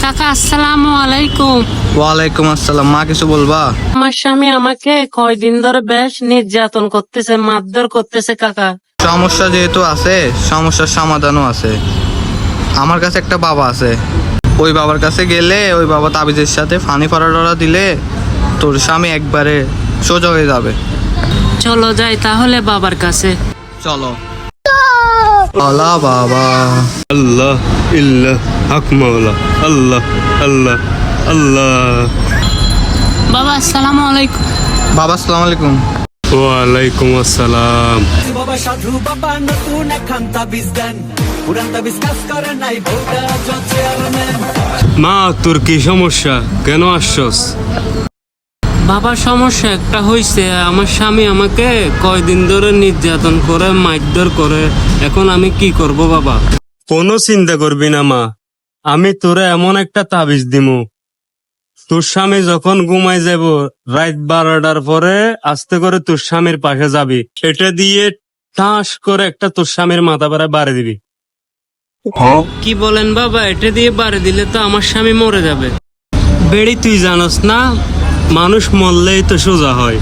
কাকা আসসালামু আলাইকুম। ওয়ালাইকুম আসসালাম। মা কিছু বলবা? আমার স্বামী আমাকে কয়দিন ধরে বেশ নির্যাতন করতেছে, মারধর করতেছে কাকা। সমস্যা যেহেতু আছে, সমস্যার সমাধানও আছে। আমার কাছে একটা বাবা আছে, ওই বাবার কাছে গেলে ওই বাবা তাবিজের সাথে ফানি ফড়া দিলে তোর স্বামী একবারে সোজা হয়ে যাবে। চলো যাই তাহলে বাবার কাছে। চলো। আল্লাহ বাবা। আল্লাহ ইল্লাহ হক মাওলা আল্লাহ আল্লাহ আল্লাহ। বাবা আসসালামু আলাইকুম। বাবা আসসালামু আলাইকুম। ওয়ালাইকুম আসসালাম। বাবা সাধু বাবা নতুন একখান তাবিজ দেন, পুরান তাবিজ কাজ করে নাই, বউটা চলছে আর নেন। মা তোর কি সমস্যা, কেন আসছস? বাবা সমস্যা একটা হইছে, আমার স্বামী আমাকে কয়দিন ধরে নির্যাতন করে মারধর করে, এখন আমি কি করব বাবা? কোনো চিন্তা করবি না মা, আমি তোরে এমন একটা তাবিজ দিমু, তোর স্বামী যখন ঘুমাই যাব রাত 12টার পরে আস্তে করে তোর স্বামীর পাশে যাবি, এটা দিয়ে ঠাস করে একটা তোর স্বামীর মাথা বেড়া বাড়ি দিবি। কি বলেন বাবা? এটা দিয়ে বাড়ি দিলে তো আমার স্বামী মরে যাবে। বেড়ি তুই জানোস না, মানুষ মরলেই তো সোজা হয়।